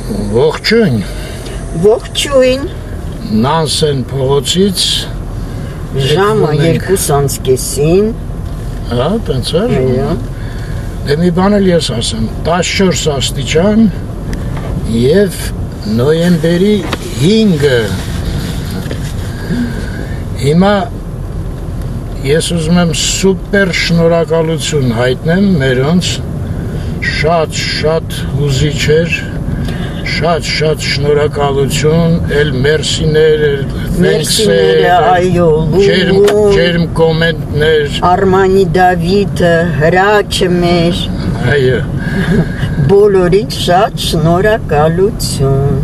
Ողջույն, Ողջույն, Նանսեն փողոցից ժամը 2:30-ին, հա, տենց է։ այո, Դե մի բան էլ ես ասեմ, 14 աստիճան եւ նոյեմբերի 5-ը։ Հիմա ես ուզում եմ սուպեր շնորհակալություն հայտնեմ մերոնց, շատ հուզիչ էր, շատ շնորհակալություն, էլ մերսիներ, մերսիները, այո, ջերմ կոմենտներ, Արմանի Դավիթը, հրաչը մեր, այո, բոլորին շատ շնորհակալություն,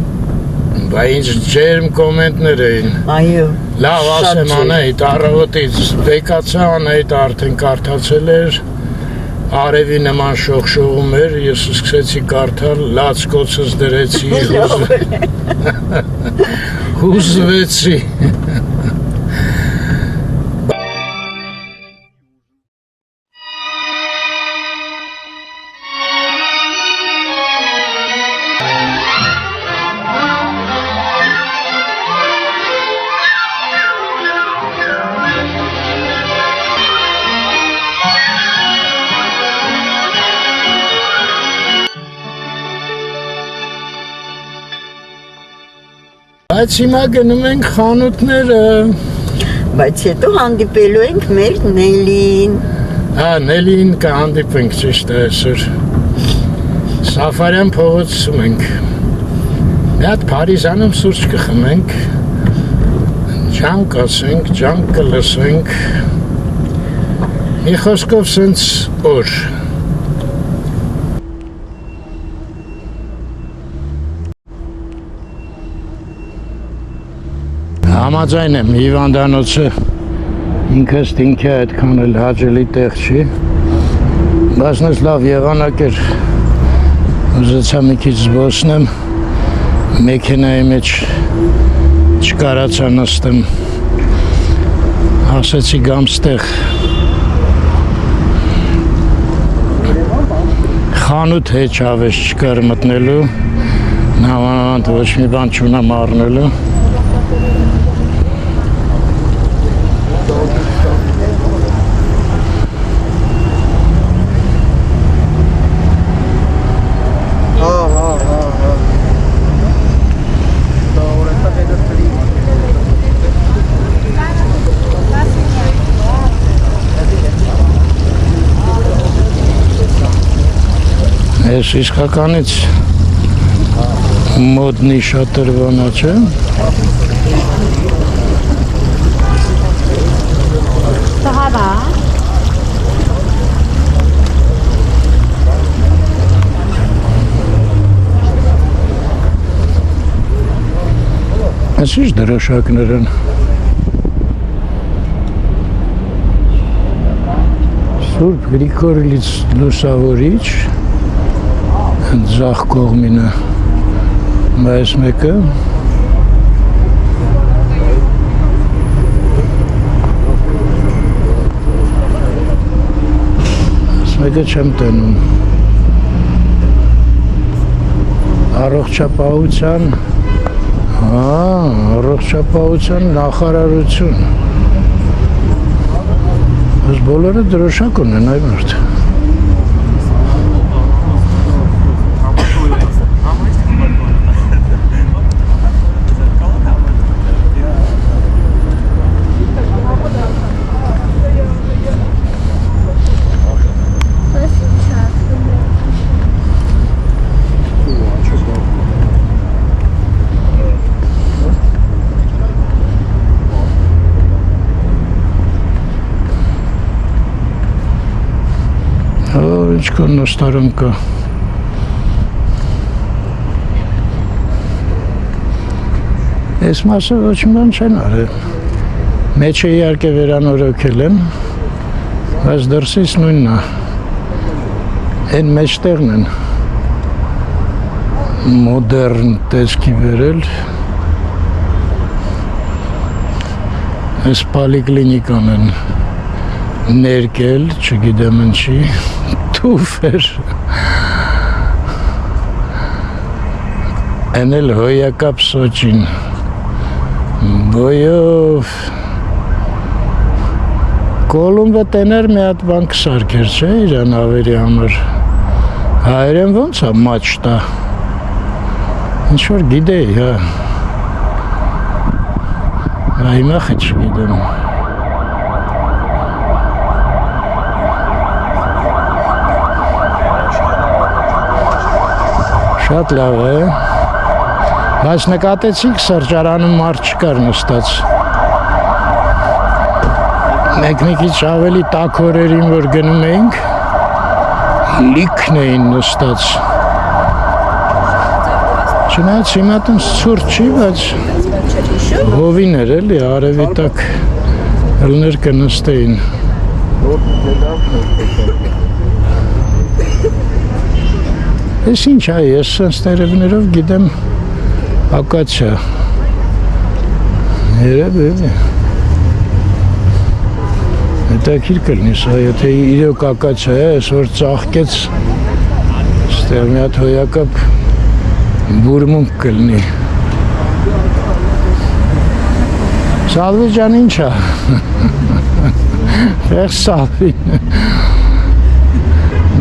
բա ինչ ջերմ կոմենտներ էին, այո, լավ ասեմ Անահիտ, առավոտից վեկացա Անահիտ արդեն կարդացել էր, արևի նման շողշողում էր, ես սկսեցի կարդալ, լաց կոցս դրեցի, հուզվեցի։ Բայց հիմա գնում ենք խանութները։ բայց հետո հանդիպելու ենք մեր Նելին, Հա, Նելին կհանդիպենք ճիշտ է այսօր։ Սաֆարյան փողոցում ենք։ Մի հատ Փարիզանում սուրճ կխմենք, ջան կասենք, ջան կլսենք։ Մի խոսքով սենց օր։ Համաձայն եմ, հիվանդանոցը ինքս ինքը այդքան էլ հաճելի տեղ չի, բայց նես լավ եղանակ էր, ուզեցա մի քիչ զբոսնեմ, մեքենայի մեջ չկարացա նստեմ, ասեցի գամ ստեղ, խանութ հեչ ավես չկար մտնելու, նավանավանդ ոչ մի բան չունեմ առնելու, Ես իսկականից մոդնի շատրվանա, չէ։ Սահավա։ Այս ինչ դրոշակներ են։ Սուրբ Գրիգորիից լուսավորիչ ձախ կողմինը, այս մեկը, այս մեկը չեմ տենում, առողջապահության նախարարություն, այս բոլորը դրոշակ ունեն այ մարդ։ Ինչքան նստարան կա։ Այս մասը ոչ մի բան չեն արել։ Մեջը իհարկե վերանորոգել են, բայց դրսից նույնն է։ Այն մեջտեղն են մոդեռն տեսքի վերել։ Այս պոլիկլինիկան են ներկել, չգիտեմ ինչի։ Թուֆ էր։ Էնել հոյակապ Սոչին բոյով Կոլումբը տեներ մի հատ բան կսարքեր չէ իրան ավերի համար հայերեն ոնց է մաչտա ինչ-որ գիտեի հա հիմա խիչ գիտեմ շատ լավ է բայց նկատեցիք սրճարանում մարդ չկար նստած մենք մի քիչ ավելի տաք օրերին որ գնում էինք լիքն էին նստած չնայած հիմա տենց ցուրտ չի բայց հովին էր էլի արևի տակ ըլներ կնստեին Ես ինչ է, ես սենց տերևներով գիտեմ ակացիա երև էլի հետաքրքիր կլինի սա, եթե իրոք ակացիա է, այսօր ծաղկեց ստեղ մի հատ հոյակապ բուրմունք կլինի Սալվի ջան ինչ է Տեղ Սալվին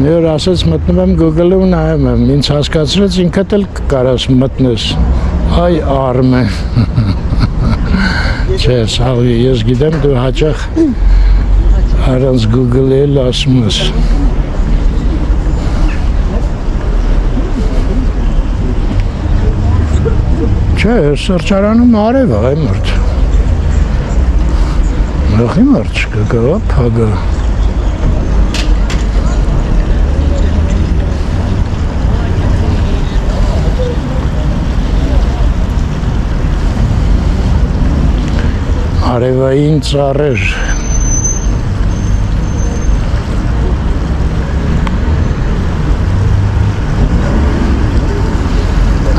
Մի օր ասեց մտնում եմ Google-ում նայում եմ, ինձ հասկացրեց ինքդ էլ կարաս մտնես, այ արմ է, չէ, Սալվի, ես գիտեմ դու հաճախ առանց Google-ի էլ ասում ես, չէ, սրճարանում արև է, այ մրդ, մրխի մրդ չկա, գավա պագա, Արևային ծառեր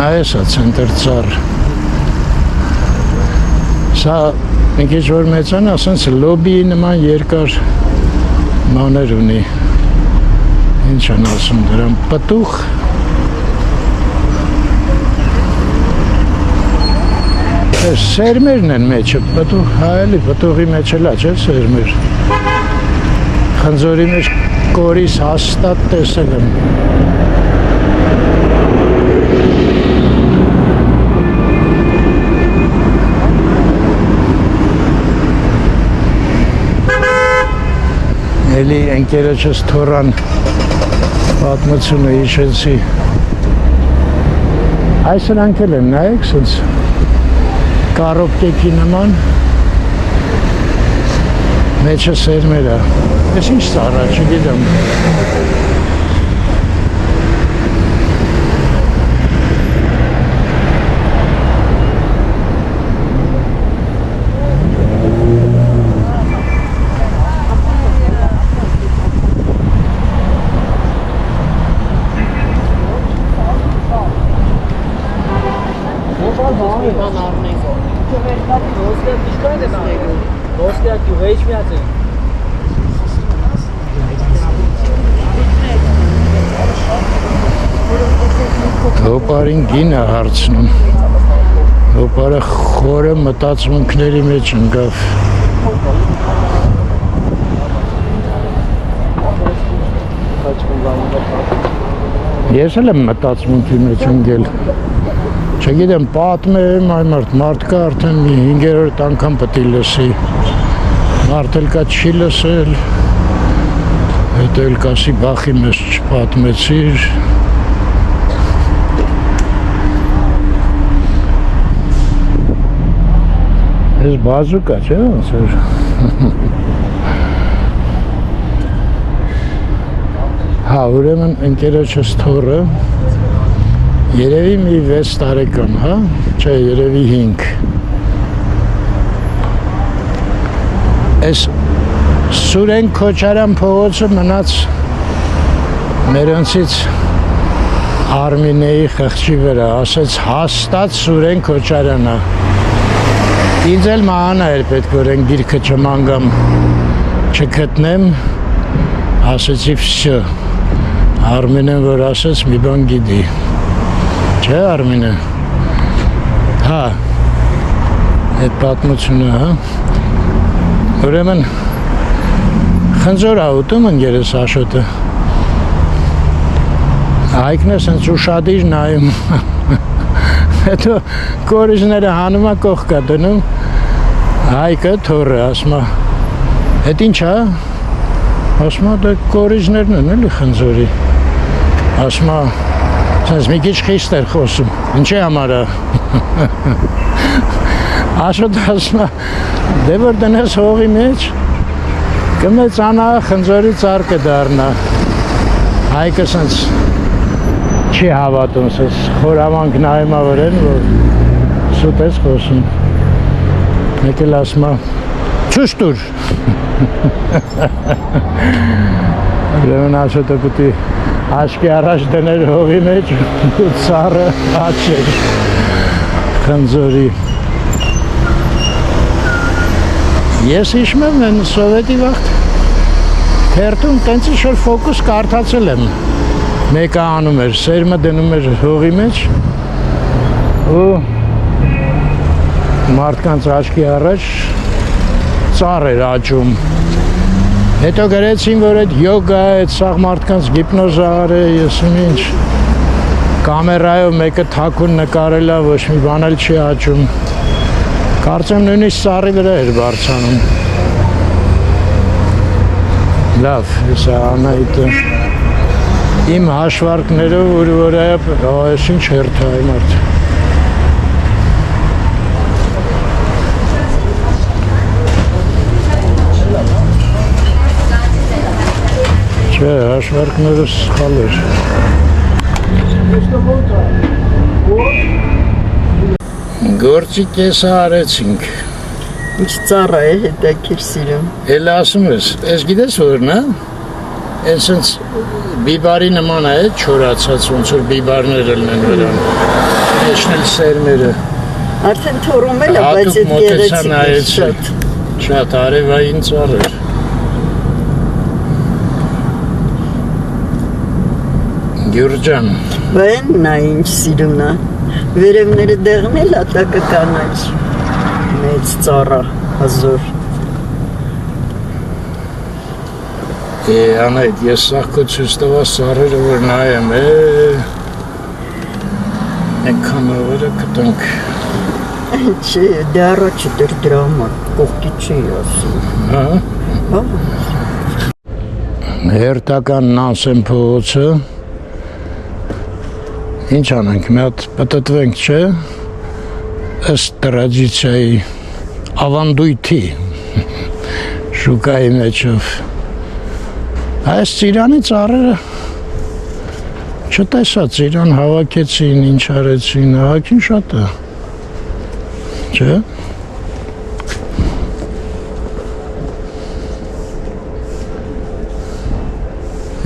Այս է ցենտր ծառ Սա մի քիչ որ մեծանա, ասենց լոբիի նման երկար մաներ ունի Ինչ են ասում դրան, պտուղ Սերմերն են մեջը, հայելի պտուղի մեջ էլ է, չէ սերմեր Խնձորի մեջ կորիս հաստատ տեսել եմ Էլի ընկերոջս թորան պատմությունը հիշեցի Այս սրանք էլ եմ նայեք սենց Կարոպկեքի նման մեջը սերմեր է Ես ինչ ծառա, չգիտեմ Հոպարին գին է հարցնում Հոպարը խորը մտածմունքների մեջ ընկավ Ես էլ եմ մտածմունքի մեջ ընկել Չգիտեմ, պատմեմ այ մարդկա արդեն 5-րդ անգամ պետք է լսի Մարդ էլ կա չի լսել Հետո էլ կասի բախի մեզ չպատմեցիր Ես բազուկա չէ ոնց էր Հա, ուրեմն ընկերոջս թորը Երևի մի 6 տարեկան, հա, չէ, երևի 5 Այս Սուրեն Քոչարյան փողոցը մնաց մերոնցից Արմինեի խղճի վրա, ասեց հաստատ Սուրեն Քոչարյանա Ինձ էլ մահանա էր պետք որ են գիրքը չմանգամ չգտնեմ ասեցի վսյո Արմինեն որ ասեց մի բան գիտի Չէ, Արմինե։ Հա։ Այդ պատմությունը, հա։ Ուրեմն խնձոր ուտում ընկերս Աշոտը։ Հայկն է սենց ուշադիր նայում։ Հետո կորիզները հանումա կողքա դնում։ Հայկը թորը ասմա։ Հետ ինչ հա։ Ասմա դա կորիզներն են էլի խնձորի։ Ասմա սենց մի քիչ խիստ էր խոսում։ Ինչի համար է։ Աշոտ ասմա դե որ դնես հողի մեջ կմեծանա խնձորի ծառ կդառնա։ Հայկը սենց չի հավատում, սենց խորամանկ նայում ավրեն, որ սուտ ես խոսում։ Մեկ էլ ասում է, ցույց տուր։ Ուրեմն Աշոտը պիտի աչքի առաջ դներ հողի մեջ ու ծառը աչեր խնձորի։ Ես հիշում եմ են սովետի վաղտ թերթում տենց ինչ-որ ֆոկուս կարդացել եմ։ Մեկը անում էր, սերմը դնում էր հողի մեջ ու մարդկանց աչքի առաջ ծառ էր աճում։ Հետո գրեցին, որ այդ յոգա է, այդ սաղ մարդկանց գիպնոզար է, ես ինչ կամերայով մեկը թաքուն նկարել է, ոչ մի բան էլ չի աճում։ Կարծեմ նույնիսկ ծառի վրա էր բարձանում։ Լավ, հեսա Անահիտը իմ հաշվարկներով, որ այս ինչ հերթ է այ մարդ։ Չէ, հաշվարկները սխալ էր։ Գործի կեսը արեցինք։ Ինչ ծառ է հետաքրքիր սիրում։ Էլ ասում ես, ես գիտես որն է։ Այս sense բիբարի նման է, չորացած ոնց որ բիբարներ լինեն վրան։ Էշն էլ սերմերը։ Արդեն թորում էլ է, բայց այդ գեղեցիկ է շատ։ Շատ արևային ծառ էր։ Գյուրջան։ Բան նա ինչ սիրում նա։ Վերևները դեղնել, ատակը կանաչ։ Մեծ ծառա, հազոր։ Անայդ, ես սաղ քո ցույց տված ծառերը որ նայեմ, այնքան ավերը կտանք։ Չէ, դա առաջ էր դրա համար, կողքի չի ասում։ Հա։ Հա։ Հերթական Նանսեն փողոցը։ Ինչ անենք, մի հատ պտտվենք, չէ, ըստ տրադիցիայի ավանդույթի շուկայի մեջով։ Այս ծիրանի ծառերը չտեսա, ծիրան հավաքեցին, ինչ արեցին, հավաքին շատ է, չէ։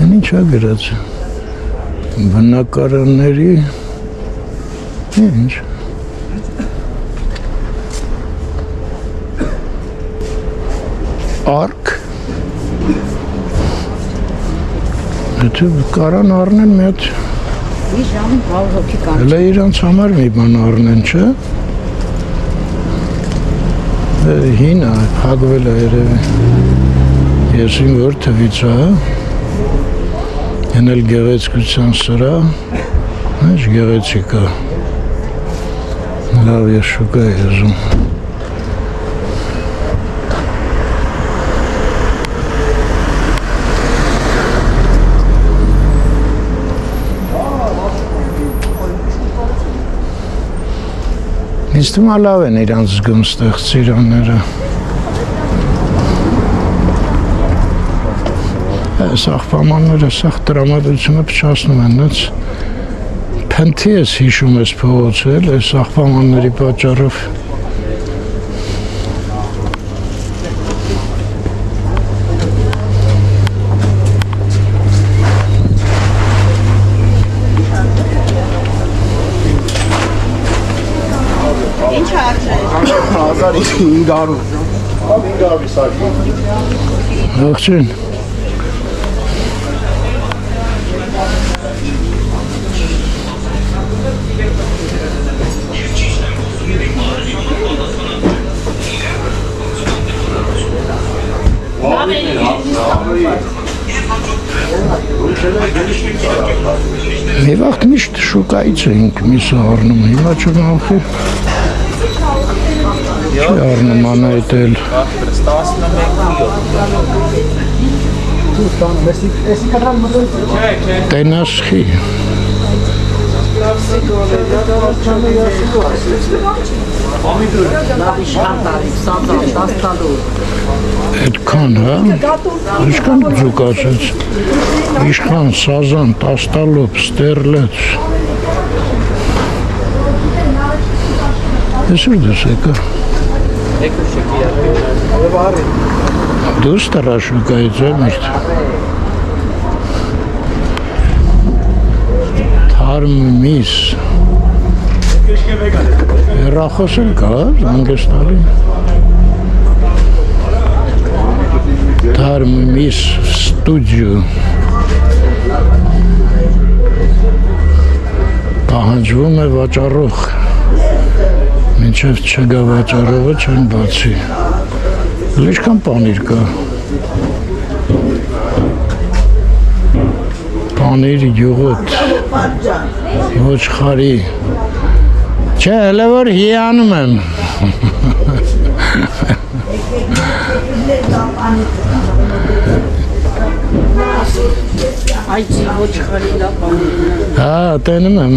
Են ինչ է գրած։ Բնակարանների ինչ արկ Եթե կարան առնեն մի հատ Մի ժամին 100 հոգի կան Հələ իրանց համար մի բան առնեն, չէ Հին է, հագվել է երևի Ես իմ որ թվից է Են էլ գեղեցկության սրա, ինչ գեղեցիկ է, լավ ես շուկա եզում։ Ինձ թվում է լավ են իրանց զգում ստեղ ծիրանները։ Այս աղբամանները սաղ տրամադրությունը պչասնում են, նենց փնթի ես հիշում ես փողոցը էլ, այս աղբամանների պատճառով։ Ինչ արժե 1500 500 սարքի Ողջույն։ Մի վաղ միշտ շուկայից էինք միսը առնում, հիմա չնախի։ Չի առնում անայտել։ Տենասխի։ Այդքան, հա? Ինչքան ձուկ ասեց։ Իշխան, սազան, տաստալոպ, ստերլեց։ Այսօր դες եկա։ Դուս տռաշուկայից է մերդ։ Թարմիս։ Հեռախոս էլ կա, զանգեստալի։ Թարմիս ստուդիո։ Պահանջվում է վաճառող։ Մինչև չգա վաճառողը չեն բացի։ Ինչքան պանիր կա։ Պանիր, յուղոտ, ոչխարի։ Չէ, հələ որ հիանում եմ։ Այցի ոչխարի լապանիր։ Հա, տենում եմ։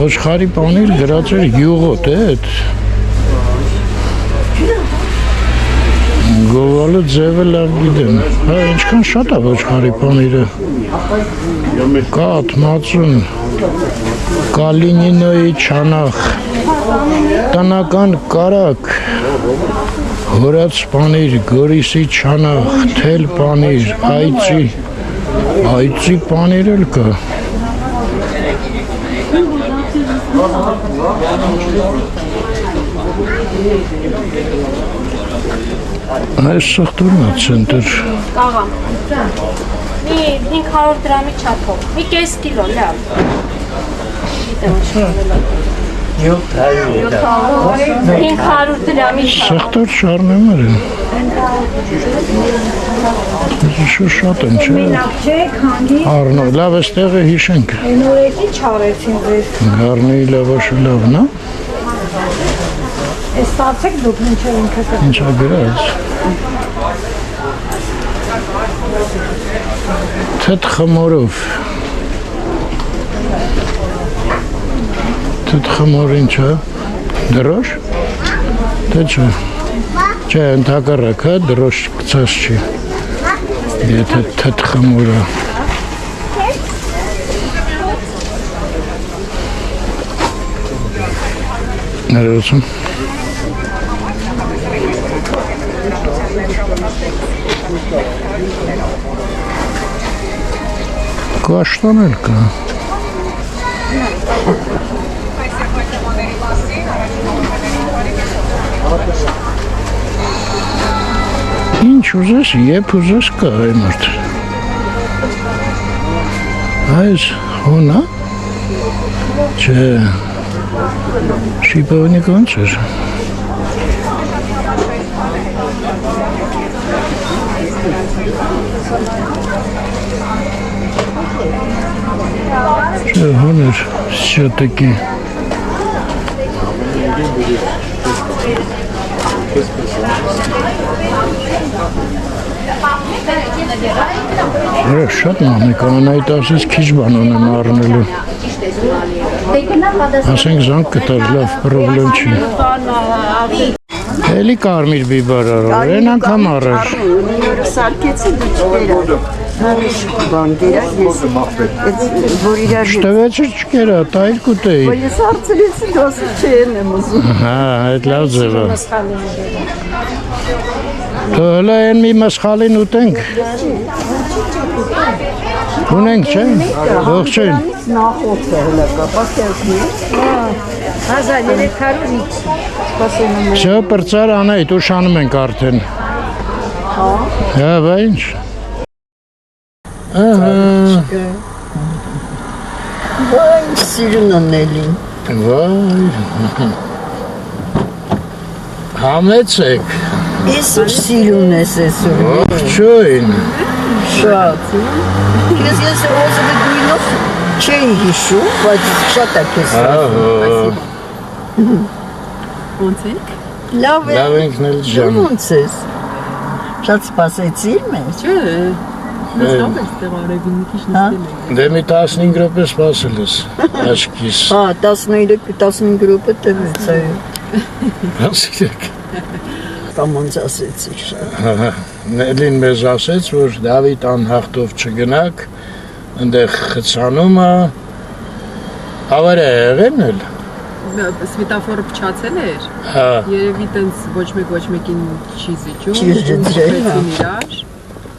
Ոչխարի պանիր գրած էր յուղոտ է էդ։ Գովալը ձևը լավ գիտեմ։ Հա, ինչքան շատ է ոչխարի պանիրը։ Կաթ, մածուն, Կալինինոյի չանախ, տնական կարակ, հորած պանիր, գորիսի չանախ, թել պանիր, այծի պանիր էլ կա։ Այս սխտուրն է ցենտր։ Կաղամ։ Մի 500 դրամի չափով։ Մի կես կիլո, լավ։ Գիտեմ ինչ։ 500 դրամի չափով։ Սխտուր շարնեմ էր։ Շու շատ են, չէ։ Մենակ չէ, քանի Առնո, լավ էստեղը հիշենք։ նորեկի չարեցին ձեզ։ Գարնեի լավաշը լավն է։ Էս ստացեք դուք մինչև ինքը կա։ Ինչա գրած։ Թեթ խմորով։ Թեթ խմոր ինչա։ Դրոշ։ Թե չէ։ Չէ, ընդհակառակը դրոշ գցած չի։ Եթե թեթ խմորը։ Ներողություն։ Կաշտան էլ կա։ Ինչ ուզես, եփ ուզես կա այ մարդ։ Այս հոնա։ Չէ։ Շիպովնի կանչ էր։ Չէ, հոներ, շատակի։ Շատ մանեք, անայտ ասես քիչ բան ունեմ առնելու։ Ասենք զանք կտար, լավ, պրոբլեմ չի։ Էլի կարմիր բիբար առար, են անգամ առար։ Նորը սարկեցի դուչկերա։ Հանիշ բան գերակ ես։ Որ իրար Շտվեցր չկերա, տայր կուտեի։ Որ ես հարցրեցի դասը չեն եմ ուզում։ Հա, այդ լավ ձև է։ Դու հլա են մի մսխալին ուտենք։ Ունենք, չէ։ Ողջույն։ Նախոց է հլա կա, պաստերսնի։ 1350։ Սպասում եմ։ Չէ, պրծար անայտ, ուշանում ենք արդեն։ Հա, բա ինչ։ Ահա։ Վայ, սիրուն անելին։ Վայ։ Համեցեք։ Ես սիրուն ես այսօր։ Ողջույն։ Շատ։ Ես ռոզովի գույնով չէի հիշում, բայց շատ է քեզ։ Ոնց եք։ Լավ է։ Լավ ենք նել ջան։ Ոնց ես։ Շատ սպասեցիր մեզ։ Չէ։ Նստավ ես տեղ արևին մի քիչ նստել եք։ Դե մի 15 րոպե սպասել ես աչքիս։ Հա, 15 րոպե տևեց այո։ Ասեք։ Կամանց ասեցի շատ։ Նելին մեզ ասեց, որ Դավիթ անհաղթով չգնաք, այնտեղ խցանումը ավարա եղեն էլ։ Սվիտաֆորը փչացել էր։ Հա, Երևի տենց ոչ մեկին չի զիջում։ Չի զիջել, հա։ Խփեցին իրար։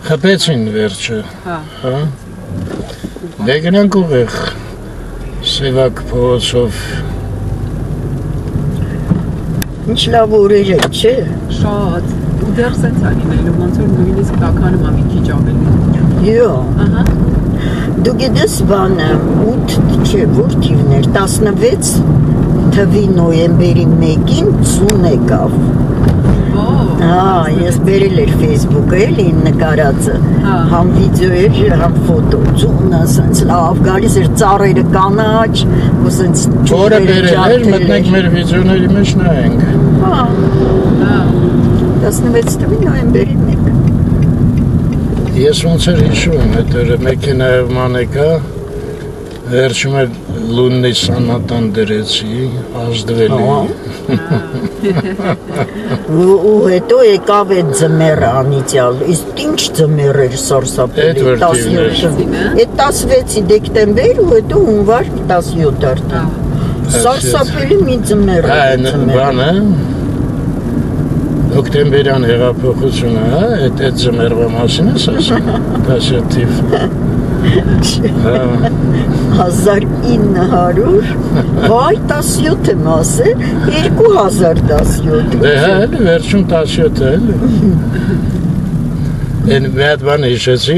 խփեցին վերջը։ Հա։ Հա։ Դե գնանք ուղիղ Սևակ փողոցով։ Ինչ լավ օրեր է, չէ։ Շատ։ Ու դեռ սենց է լինելու, ոնց որ նույնիսկ տականում է մի քիչ ավելի։ Յո։ Ահա։ Դու գիտես բանը 8 չէ, որ թիվներ 16 թվի նոյեմբերի 1-ին ծուն եկավ։ Հա, ես բերել էր Facebook-ը էլի նկարածը։ Համ վիդեո էր, համ ֆոտո։ Ծունը սենց լավ գալիս էր ծառերը կանաչ, ու սենց Որը բերել էր, մտնենք մեր վիդեոների մեջ նայենք։ Հա։ 16 թվի նոյեմբերի 1։ Ես ոնց էր հիշում եմ, այդ օրը մեքենայով մանեկա, վերջում էր լուննի սանատան դրեցի, ազդվել էի։ Ու հետո եկավ այդ ձմեռը անիծյալ, իսկ ինչ ձմեռ էր սարսափելի, 17-ը։ Այդ 16-ի դեկտեմբեր ու հետո հունվար 17 արդեն։ Սարսափելի մի ձմեռ Այն բանը, օկտեմբերյան հեղափոխությունը, հա, այդ ձմեռվա մասին ես ասում, 17-իվ։ 1900, վայ 17 եմ ասել, 2017։ Դե հա, էլի, վերջում 17-ը, էլի։ Են մի հատ բան հիշեցի,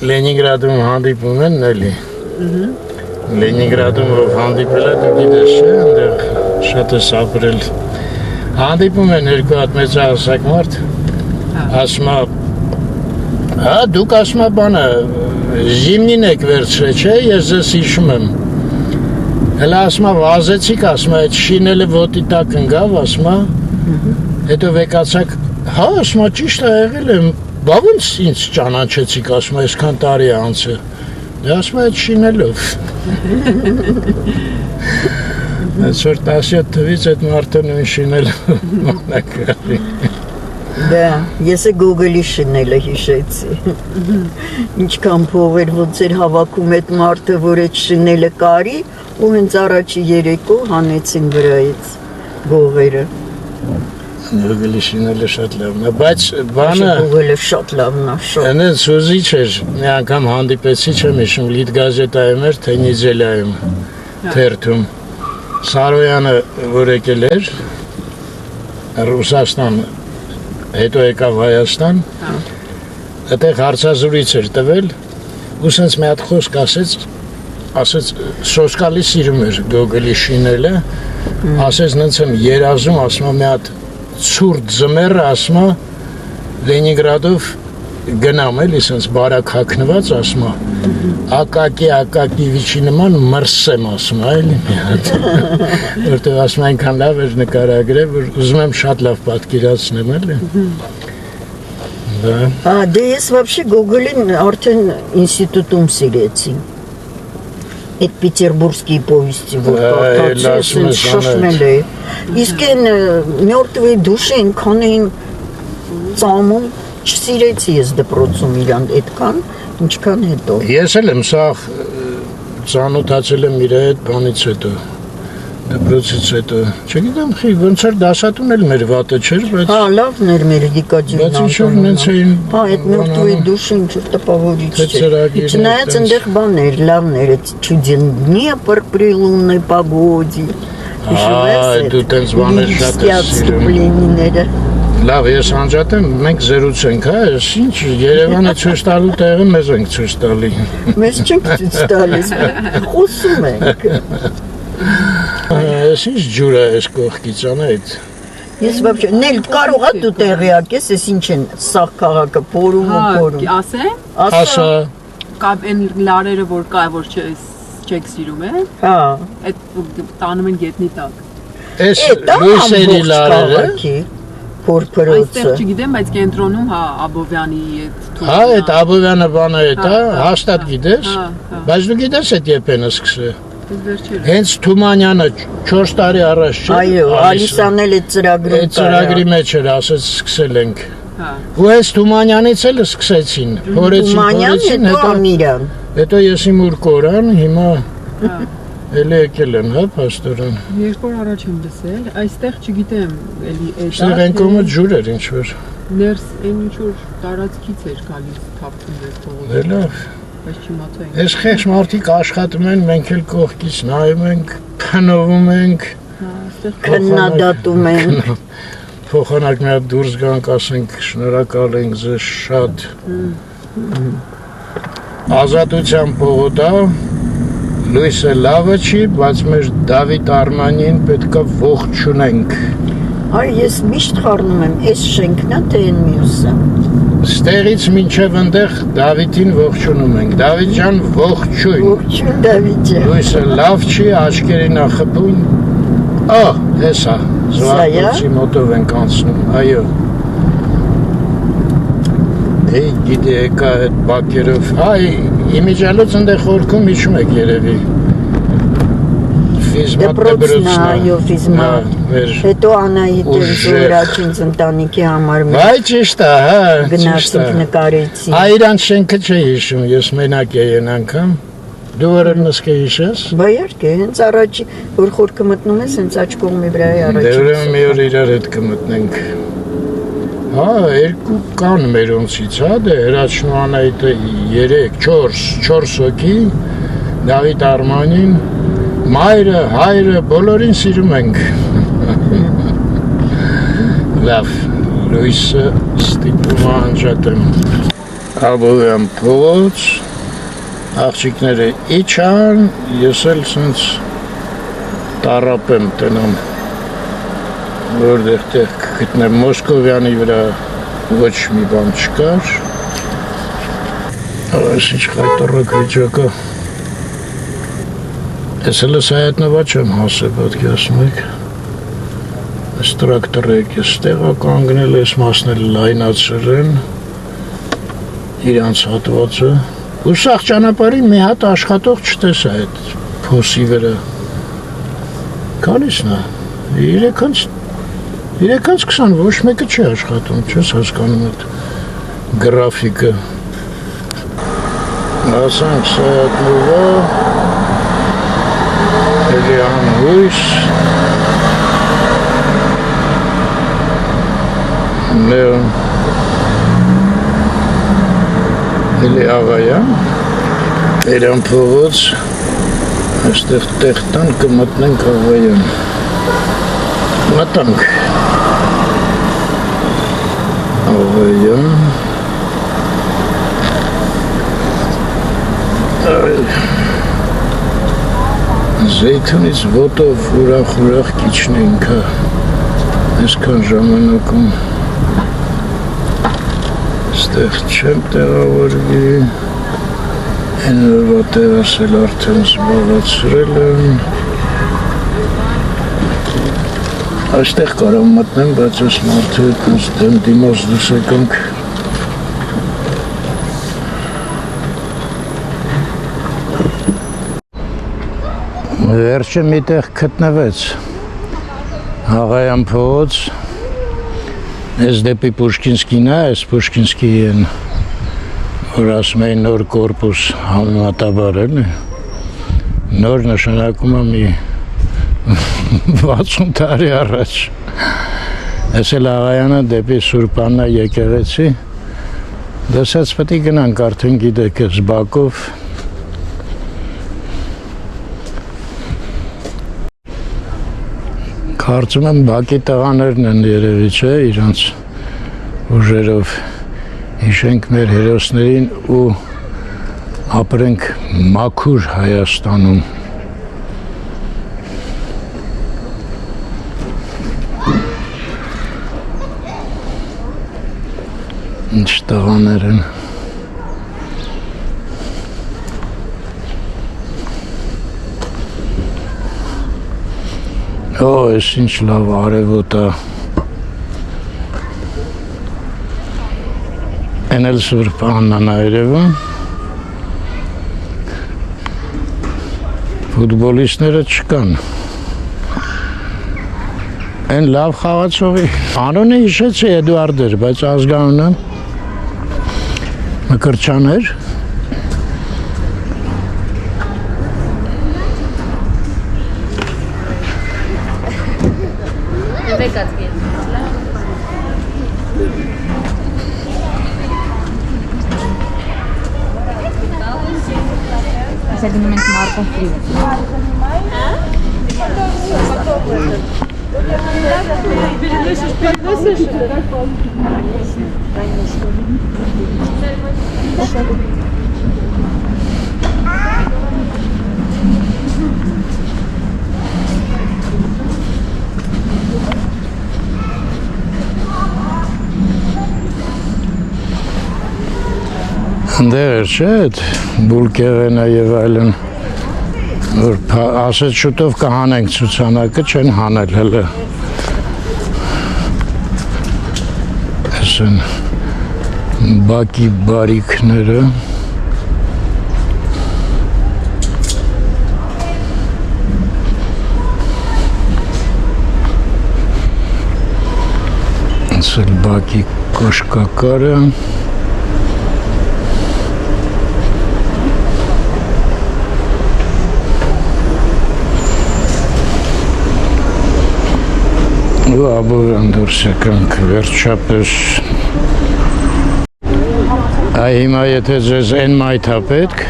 Լենինգրադում հանդիպում են, էլի։ Լենինգրադում ով հանդիպել է, դու գիտես չէ, այնտեղ շատ ես ապրել։ Հանդիպում են երկու հատ մեծահասակ մարդ, ասում է, հա, դուք ասում է բանը, զիմնին եք վերցրե, չէ, ես ձեզ հիշում եմ։ Հələ ասում է, վազեցիք, ասում է, այդ շինելը ոտի տակ ընկավ, ասում է, հետո վեկացակ, հա, ասում է, ճիշտ է եղել եմ, բա ոնց ինձ ճանաչեցիք, ասում է, այսքան տարի է անցել։ Դե ասում է, այդ շինելով։ Այսօր 17 թվից այդ մարդը նույն շինելով մանակարի։ Դա, ես է Google-ի շնելը հիշեցի։ Ինչքան փող էր ոնց էր հավաքում այդ մարդը, որ այդ շնելը կարի, ու հենց առաջի երեկո հանեցին վրայից գողերը։ Google-ի շինելը շատ լավն է, բայց բանը Google-ը շատ լավն է, շատ։ Այնց սուզիչ էր, մի անգամ հանդիպեցի, չեմ հիշում, լիդ գազետայում էր, թե Նիձելայում, թերթում։ Սարոյանը, որ եկել էր, Ռուսաստան, հետո եկավ Հայաստան, այդտեղ հարցազրույց էր տվել, ու սենց մի հատ խոսք ասեց, սոսկալի սիրում էր Google-ի շինելը, ասեց նենց եմ երազում, ասում է մի հատ ցուրտ ձմեռը, ասում է Լենինգրադով գնամ էլի սենց բարակ հագնված, ասում է ակակի վիճի նման մրսեմ, ասում է էլի մի հատ, որտեղ ասում է այնքան լավ էր նկարագրել, որ ուզում եմ շատ լավ պատկերացնեմ էլի։ Դե ես вообще Google-ին արդեն ինստիտուտում սիրեցի։ Այդ Պետերբուրգский повести, որ կարդացել շոշմել է։ Իսկ այն մертвые դուշը ինքան էին ծամում, չսիրեցի ես դպրոցում իրան այդքան, ինչքան հետո։ Ես էլ եմ սա ծանոթացել եմ իր հետ բանից հետո, դպրոցից հետո, չգիտեմ, ոնց էր դասատուն էլ մեր վատը չէր, բայց Հա, լավն էր մեր Դիկաջին։ Բայց ինչ-որ նենց էին Հա, այդ մертвые դուշը ինչ-որ տպավորիչ Թե ծրագիրներ, Չնայած տենց։ այնտեղ բան էր, լավն էր, այդ չուդին Դնեպր при лунной погоде։ դու տենց բաներ շատ ես սիրում։ Վստահությունները։ Լավ, ես անջատեմ, մենք զրուցենք, հա, ես ինչ, Երևանը ցույց տալու տեղը մեզ ենք ցույց տալի։ Մեզ չենք ցույց տալիս, խոսում ենք։ Ես ինչ ջուր է այս կողքից անա այդ։ Ես вообще նել կարող է դու տեղյակ ես, ես ինչ են սաղ քաղաքը փորում ու փորում։ ասեմ, Ասա, կապ այն լարերը որ կա որ չեք սիրում է, Հա։ այդ տանում են գետնի տակ։ այս լույսերի լարերը, Փորփրոցը։ Այստեղ չգիտեմ, բայց կենտրոնում հա Աբովյանի այդ հա, այդ Աբովյանը բանը է, դա հաստատ գիտես, հա, բայց դու գիտես այդ երբ են սկսել։ Այս վերջերը։ Հենց Թումանյանը 4 տարի առաջ չէ։ Այո, Ալիսան էլ այդ ծրագրում Այդ ծրագրի մեջ էր, ասեց սկսել ենք։ Հա։ Ու այս Թումանյանից էլ սկսեցին, փորեցին, Մանյան հետո Ամիրան։ հետո ես իմ ուր կորան, հիմա էլի եկել են, հա, փաստորեն։ Երկու օր առաջ եմ լսել, այստեղ չգիտեմ, էլի Այստեղ այն կողմը ջուր էր ինչ որ։ ներս այն ինչ որ տարածքից էր գալիս թափվում էր փողոցը, Դե լավ։ բայց չիմացա։ Այս խեղճ մարդիկ աշխատում են, մենք էլ կողքից նայում ենք, փնովում ենք, Քննադատում են։ փոխանակ մի հատ դուրս գանք, ասենք շնորհակալ ենք ձեզ շատ։ Ազատության փողոթա լույսը լավը չի, բայց մեր Դավիթ Արմանին պետքա ողջունենք։ Այ ես միշտ խառնում եմ, այս շենքն է թե այն մյուսը։ Ստեղից մինչև ընդեղ Դավիթին ողջունում ենք։ Դավիթ ջան, ողջույն։ Ողջույն Դավիթ ջան։ Լույսը լավ չի, աչքերին ախփում։ Հեսա, զվարթոցի մոտով ենք անցնում, այո։ Էй, գիտի եկա այդ բակերով, իմիջալոց ընդեղ խորքում իջում եք երևի։ Ֆիզմատ Դպրոցն է, այո, ֆիզմատ։ Հետո Անահիտ էր Զորաչինց ընտանիքի համար Վայ ճիշտ է, հա, գնացինք նկարեցին։ Այրան շենքը չի հիշում, ես մենակ էի են անգամ։ Դու որը նսկե հիշես։ Բա իհարկե, հենց առաջի որ խորքը մտնում ես, հենց աջ կողմի վրա է Դե առաջի։ ուրեմն մի օր իրար հետ կմտնենք։ Հա, երկու կան մերոնցից, հա, դե Հրաչնու Անահիտը 4 հոգի, Դավիթ Արմանին, մայրը, հայրը, բոլորին սիրում ենք։ Լավ, լույսը ստիպում անջատեմ։ Աբովյան փողոց, աղջիկները իջան, ես էլ սենց տարապ եմ տնամ, որտեղ տեղ կգտնեմ Մոսկովյանի վրա ոչ մի բան չկար։ Այս ինչ խայտառակ վիճակը։ Ես էլ ես հայատնված եմ հասել, պատկերացնում եք։ Այս տրակտորը եկես տեղը կանգնել, այս մասն էլ լայնացրել են, իրանց հատվածը։ Ու սաղ ճանապարհին մի հատ աշխատող չտեսա այդ փոսի վրա։ Քանիսն է։ 3:20 ոչ մեկը չի աշխատում, չես հասկանում այդ գրաֆիկը։ Ասանք Սայաթնովա, էլի անհույս, էլի աղայան, Երան փողոց, այստեղ տեղ տան կմտնենք աղայան։ Մտանք։ Աղայան։ Զեյթունից ոտով ուրախ կիչնենք, այսքան ժամանակում ստեղ չեմ տեղավորվի, են օրվա տեղս էլ արդեն զբաղացրել եմ, այստեղ կարամ մտնեմ, բայց ես մարդու հետ նստեմ դիմաց դուս եկանք։ Վերջը մի տեղ գտնվեց, Աղայան փողոց, ես դեպի Պուշկինսկին է, այս Պուշկինսկի են, որ ասում էին նոր կորպուս համեմատաբար են, նոր նշանակում է մի 60 տարի առաջ, ես էլ Աղայանը դեպի Սուրբ Աննա եկեղեցի, դասած պետք է գնանք արդեն գիտեք ես բակով, Կարծում եմ բակի տղաներն են երևի չէ, իրանց ուժերով հիշենք մեր հերոսներին ու ապրենք մաքուր Հայաստանում։ Ինչ տղաներ են։ Օ, ես ինչ լավ արևոտ է։ Են էլ Սուրբ Աննան երևում։ Ֆուտբոլիստները չկան։ Են լավ խաղացողի։ Անունը հիշեցի Էդուարդ էր, բայց ազգանունը Մկրտչյան էր։ Segmento Marco Frio. Դեր չէ, բուլկեղենը եւ այլն, որ ասեց շուտով կհանենք ցուցանակը, չեն հանել հələ։ Այսն բակի բարիկները։ Այսն բակի կոշկակարը։ ու աբովյան դուրս եկանք վերջապես։ Այ հիմա եթե ձեզ են մայթ է պետք,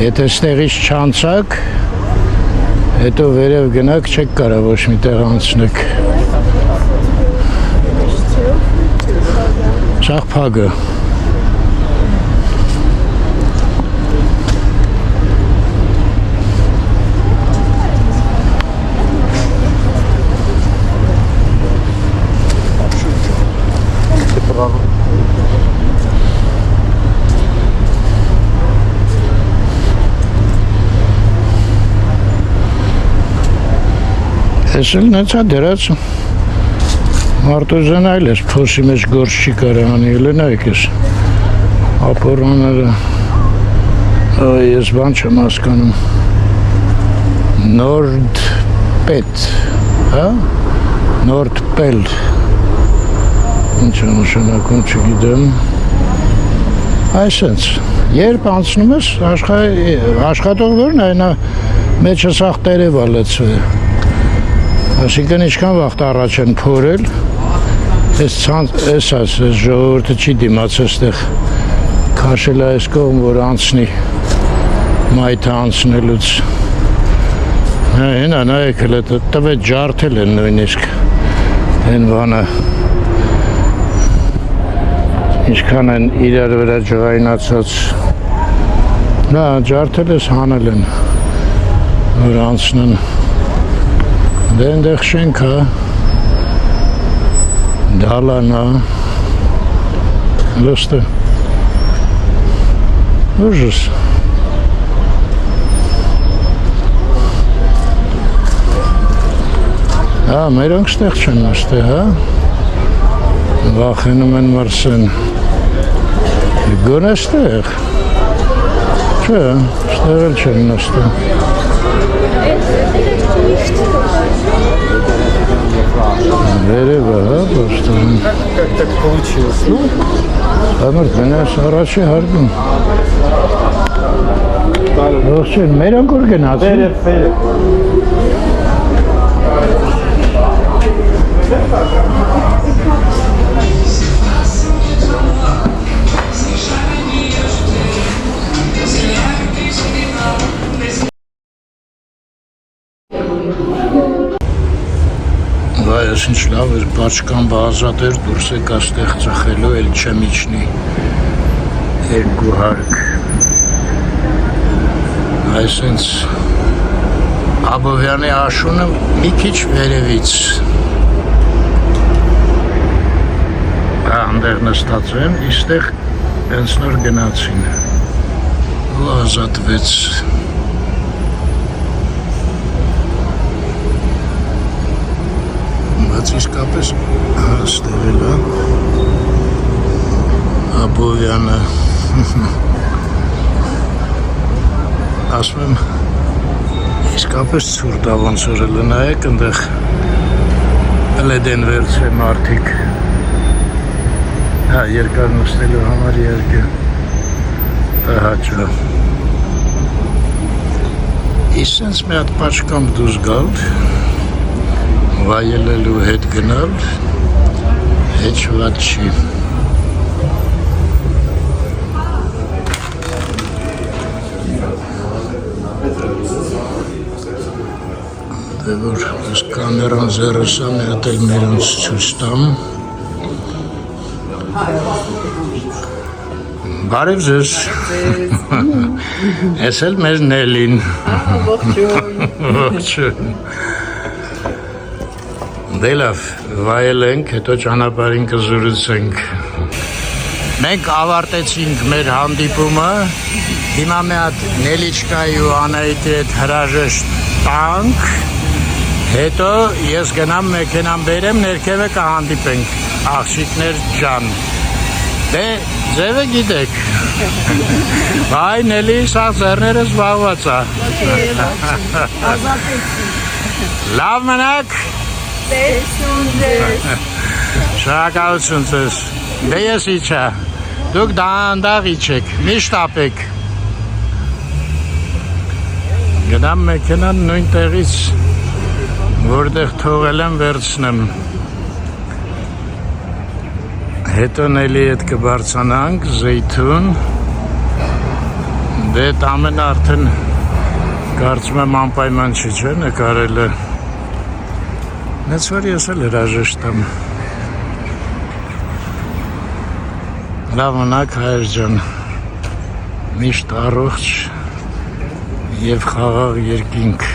եթե ստեղից չանցակ, հետո վերև գնաք, չեք կարա ոչ մի տեղ անցնեք։ Սաղ փագը։ Ես էլ նեցա դրած Մարտոզան այլ ես փոսի մեջ գործ չի կարա անի, լնայք ես ապորաները, ես բան չեմ հասկանում, Նորդպետ, հա, Նորդպել, ինչ է նշանակում չգիտեմ, այսենց, երբ անցնում ես, աշխատող որն այնա մեջը սաղ տերև ալեցվե, Այսինքն ինչքան վաղտ առաջ են փորել, ես ժողովուրդը չի դիմաց այստեղ քաշել այս կողմ, որ անցնի մայթը անցնելուց։ Հենա նայեք հələ տվետ ջարդել են նույնիսկ հեն բանը։ Ինչքան են իրար վրա ջղայնացած։ Նա ջարդել ես հանել են, որ անցնեն։ Դե ընդեղ շենք հա, դալան հա, լստը, ուժս։ Հա, մերոնք ստեղ չեն նստե հա, վախենում են մրսեն, գոն է ստեղ, չէ, ստեղ էլ չեն նստե։ Վերևը, հա, պոստան։ Как так получилось? Ну, Ամրտ, մենաս առաջի հարգում։ Ողջույն, մերոնք ուր գնացին։ Այս ինչ լավ էր, բաչկան բազատ էր, դուրս եկա ստեղ ծխելու, էլ չեմ իջնի, երկու հարկ, այսենց Աբովյանի աշունը մի քիչ վերևից, այնտեղ նստած են, իստեղ հենց նոր գնացին։ Ու ազատվեց։ Բայց իսկապես ստեղել է Աբովյանը։ Ասում եմ, իսկապես ցուրտ է, ոնց որ լնայեք այնտեղ լեդեն վերցրե մարդիկ։ Հա, երկար նստելու համար երկը տհաճա։ Իսենց մի հատ պաչկամբ դուզ գալ, վայելելու հետ գնալ, հետ շված չի։ Դե որ ես կամերան զերս եմ, հետ էլ մերոնց ցույց տամ։ Բարև ձեզ։ Ես էլ մեր Նելին։ Ողջույն։ Դե լավ, վայելենք, հետո ճանապարհին կզրուցենք։ Մենք ավարտեցինք մեր հանդիպումը։ Հիմա մի հատ Նելիչկայի ու Անահիտի հետ հրաժեշտ տանք։ Հետո ես գնամ մեքենան բերեմ, ներքևը կհանդիպենք, աղջիկներ ջան։ Դե ձևը գիտեք։ Բայ Նելի, սա ձեռներս զբաղված է։ Լավ մնաք։ Շնորհակալություն ձեզ։ Դե ես իջա։ Դուք դանդաղ իջեք, մի շտապեք։ Գնամ մեքենան նույն տեղից, որտեղ թողել եմ վերցնեմ։ Հետո Նելի հետ կբարձանանք Զեյթուն։ Դե ամենը արդեն կարծում եմ անպայման չի, չէ՞, նկարելը։ Նենց որ ես էլ հրաժեշտ եմ։ Լավ մնաք հայր ջան, միշտ առողջ և խաղաղ երկինք։